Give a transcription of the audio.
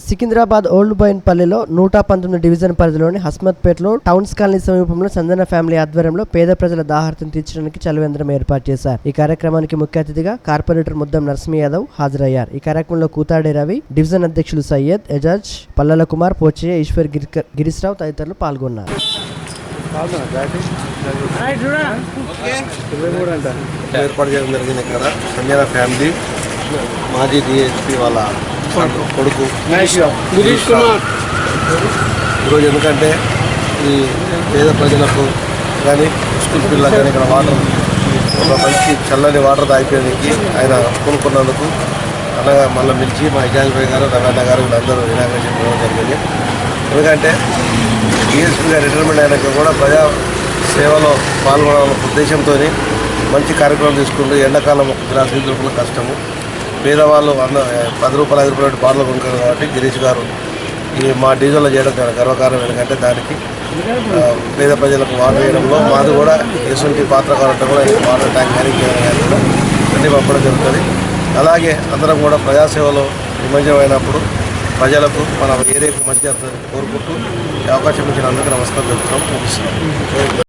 Secunderabad old బోయిన్పల్లిలో 119 division పరిధిలోని హస్మత్పేటలో towns colony సమీపంలో Sanjana family ఆధ్వర్యంలో పేద ప్రజల దాహార్తిని తీర్చడానికి చలివేంద్రం ఏర్పాటు చేశారు. ఈ కార్యక్రమానికి ముఖ్య అతిథిగా కార్పొరేటర్ ముద్దం నరసింహ యాదవ్ హాజరయ్యారు. ఈ కార్యక్రమంలో కూతాడే రవి, డివిజన్ అధ్యక్షులు సయ్యద్, ఎజాజ్, పల్లల కుమార్, పోచయ్య, ఈశ్వర్, గిరీశ్రావు తదితరులు పాల్గొన్నారు. ఏర్పాటు చేయడం జరిగింది. ఇక్కడ సంజన ఫ్యామిలీ మాజీ డిఎస్పీ వాళ్ళ కొడుకు గిరీష్ కుమార్ ఈరోజు ఎందుకంటే ఈ పేద ప్రజలకు కానీ స్కూల్ పిల్లలకు కానీ ఇక్కడ వాటర్ ఒక మంచి చల్లని వాటర్ తాగిపోయేందుకు ఆయన కొనుక్కున్నందుకు అనగా మళ్ళీ మిర్చి మా ఇజాజ్భాయ్ గారు, రవణ గారు వీళ్ళందరూ ఇనాగ్రేషన్ చేయడం జరిగింది. ఎందుకంటే డిఎస్పీ గారు రిటైర్మెంట్ అయినాక కూడా ప్రజా సేవలో పాల్గొనాలన్న ఉద్దేశంతో మంచి కార్యక్రమం తీసుకుంటూ ఎండాకాలం ఒక గ్లాస్ నీళ్ళు దొరకడం కష్టము, పేదవాళ్ళు 10 రూపాయలు 5 రూపాయలు బాటలు కొనుక్కారు. కాబట్టి గిరీష్ గారు ఈ మా డీజిల్లో చేయడం గర్వకారణం. ఎందుకంటే దానికి పేద ప్రజలకు వాటర్ వేయడంలో మాది కూడా ఎటువంటి పాత్ర కావాలంటే కూడా వాటర్ ట్యాంక్ కానీ అన్నీ పంపడం జరుగుతుంది. అలాగే అందరం కూడా ప్రజాసేవలో నిమజ్జనమైనప్పుడు ప్రజలకు మన ఏరియాకు మంచి కోరుకుంటూ అవకాశం ఇచ్చిన అందరికీ నమస్కారం చెప్తున్నాం. ముగిస్తున్నాం.